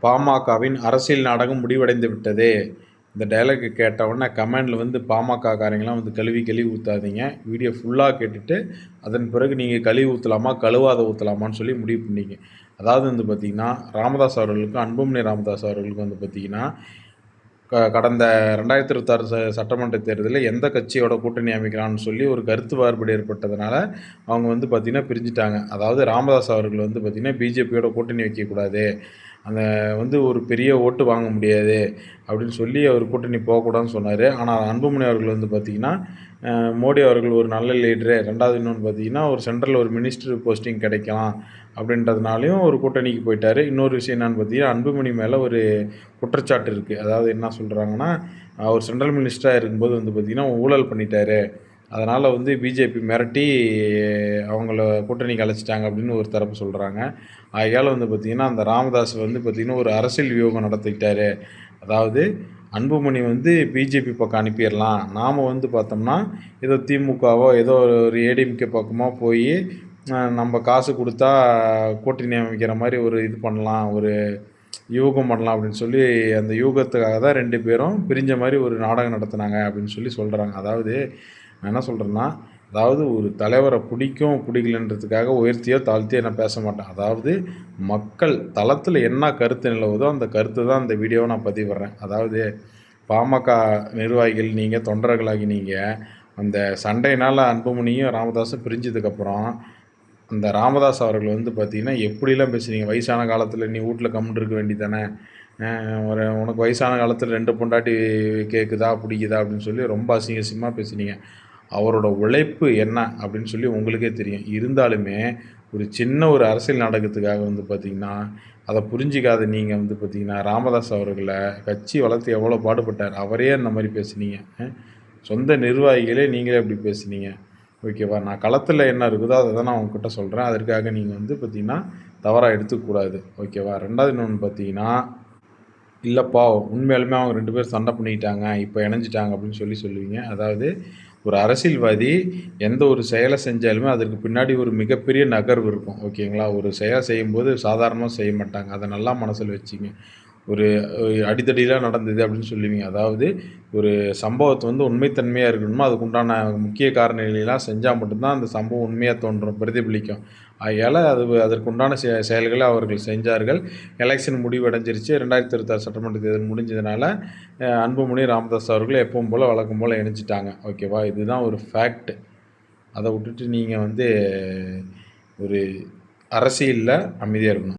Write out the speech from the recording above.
பாமகவின் அரசியல் நாடகம் முடிவடைந்து விட்டது. இந்த டயலாக் கேட்டவுடனே கமெண்டில் வந்து பாமக காரங்களாம் வந்து கழுவி ஊற்றாதீங்க. வீடியோ ஃபுல்லாக கேட்டுட்டு அதன் பிறகு நீங்கள் கழுவி ஊற்றலாமா கழுவாத ஊற்றலாமான்னு சொல்லி முடிவு பண்ணிங்க. அதாவது வந்து பார்த்திங்கன்னா ராமதாஸ் அவர்களுக்கும் அன்புமணி ராமதாஸ் அவர்களுக்கும் வந்து பார்த்திங்கன்னா கடந்த 2026 சட்டமன்ற தேர்தலில் எந்த கட்சியோட கூட்டணி அமைக்கலாம்னு சொல்லி ஒரு கருத்து வேறுபாடு ஏற்பட்டதுனால அவங்க வந்து பார்த்திங்கன்னா பிரிஞ்சுட்டாங்க. அதாவது ராமதாஸ் அவர்கள் வந்து பார்த்திங்கன்னா பிஜேபியோட கூட்டணி வைக்கக்கூடாது, அந்த வந்து ஒரு பெரிய ஓட்டு வாங்க முடியாது அப்படின்னு சொல்லி அவர் கூட்டணி போகக்கூடாதுன்னு சொன்னார். ஆனால் அன்புமணி அவர்கள் வந்து பார்த்திங்கன்னா மோடி அவர்கள் ஒரு நல்ல லீடரு, ரெண்டாவது இன்னொன்று பார்த்திங்கன்னா ஒரு சென்ட்ரல் ஒரு மினிஸ்டர் போஸ்டிங் கிடைக்கலாம் அப்படின்றதுனாலையும் ஒரு கூட்டணிக்கு போயிட்டார். இன்னொரு விஷயம் என்னென்னு பார்த்தீங்கன்னா அன்புமணி மேலே ஒரு குற்றச்சாட்டு இருக்குது. அதாவது என்ன சொல்கிறாங்கன்னா, அவர் சென்ட்ரல் மினிஸ்டராக இருக்கும்போது வந்து பார்த்திங்கன்னா ஊழல் பண்ணிட்டாரு, அதனால் வந்து பிஜேபி மிரட்டி அவங்கள கூட்டணிக்கு அழைச்சிட்டாங்க அப்படின்னு ஒரு தரப்பு சொல்கிறாங்க. ஆகையால் வந்து பார்த்திங்கன்னா அந்த ராமதாஸ் வந்து பார்த்திங்கன்னா ஒரு அரசியல் வியூகம் நடத்திக்கிட்டாரு. அதாவது அன்புமணி வந்து பிஜேபி பக்கம் அனுப்பிடலாம், நாம் வந்து பார்த்தோம்னா ஏதோ திமுகவோ ஏதோ ஒரு ஏடிஎம்கே பக்கமாக போய் நம்ம காசு கொடுத்தா கூட்டணி அமைக்கிற மாதிரி ஒரு இது பண்ணலாம், ஒரு யூகம் பண்ணலாம் அப்படின்னு சொல்லி அந்த யூகத்துக்காக தான் 2 பேரும் பிரிஞ்ச மாதிரி ஒரு நாடகம் நடத்துனாங்க அப்படின்னு சொல்லி சொல்கிறாங்க. அதாவது நான் என்ன சொல்கிறேன்னா, அதாவது ஒரு தலைவரை பிடிக்கும் பிடிக்கலன்றதுக்காக உயர்த்தியோ தாழ்த்தியோ நான் பேச மாட்டேன். அதாவது மக்கள் தளத்தில் என்ன கருத்து நிலவுதோ அந்த கருத்து தான் அந்த வீடியோவை நான் பதிவிடுறேன். அதாவது பாமக நிர்வாகிகள் நீங்கள் தொண்டர்களாகி நீங்கள் அந்த சண்டையினால் அன்புமணியும் ராமதாஸும் பிரிஞ்சதுக்கப்புறம் அந்த ராமதாஸ் அவர்கள் வந்து பார்த்திங்கன்னா எப்படிலாம் பேசுனீங்க, வயசான காலத்தில் நீ வீட்டில் கம்முன்னு இருக்க வேண்டியதானே, உனக்கு வயசான காலத்தில் 2 பொண்டாட்டி கேட்குதா பிடிக்குதா அப்படின்னு சொல்லி ரொம்ப அசிங்கமாக பேசுனீங்க. அவரோட உழைப்பு என்ன அப்படின்னு சொல்லி உங்களுக்கே தெரியும். இருந்தாலுமே ஒரு சின்ன ஒரு அரசியல் நாடகத்துக்காக வந்து பார்த்திங்கன்னா அதை புரிஞ்சிக்காத நீங்கள் வந்து பார்த்திங்கன்னா ராமதாஸ் அவர்களை கட்சி வளர்த்து எவ்வளோ பாடுபட்டார், அவரே அந்த மாதிரி பேசுனீங்க. சொந்த நிர்வாகிகளே நீங்களே அப்படி பேசுனீங்க. ஓகேவா, நான் களத்தில் என்ன இருக்குதோ அதை தான் நான் உங்ககிட்ட சொல்கிறேன். அதற்காக நீங்கள் வந்து பார்த்திங்கன்னா தவறாக எடுத்துக்கூடாது. ஓகேவா. ரெண்டாவது இன்னொன்று பார்த்தீங்கன்னா, இல்லைப்பா உண்மையாலுமே அவங்க 2 பேரும் சண்டை பண்ணிக்கிட்டாங்க, இப்போ இணைஞ்சிட்டாங்க அப்படின்னு சொல்லுவீங்க. அதாவது ஒரு அரசியல்வாதி எந்த ஒரு செயலை செஞ்சாலுமே அதற்கு பின்னாடி ஒரு மிகப்பெரிய நகர்வு இருக்கும். ஓகேங்களா. ஒரு செயலை செய்யும்போது சாதாரணமாக செய்ய மாட்டாங்க, அதை நல்லா மனசில் வச்சுங்க. ஒரு அடிதடிலாம் நடந்தது அப்படின்னு சொல்லுவீங்க. அதாவது ஒரு சம்பவத்தை வந்து உண்மைத்தன்மையாக இருக்கணுமோ அதுக்குண்டான முக்கிய காரணிகளெல்லாம் செஞ்சால் மட்டும்தான் அந்த சம்பவம் உண்மையாக தோன்றும், பிரதிபலிக்கும். ஆகையால் அதற்குண்டான செயல்களை அவர்கள் செஞ்சார்கள். எலெக்ஷன் முடிவடைஞ்சிருச்சு. 2026 சட்டமன்ற தேர்தல் முடிஞ்சதுனால அன்புமணி ராமதாஸ் அவர்கள் எப்பவும் போல் வழக்கம் போல் இணைஞ்சிட்டாங்க. ஓகேவா. இதுதான் ஒரு ஃபேக்ட். அதை விட்டுட்டு நீங்கள் வந்து ஒரு அரசியலில் அமைதியாக இருக்கணும்.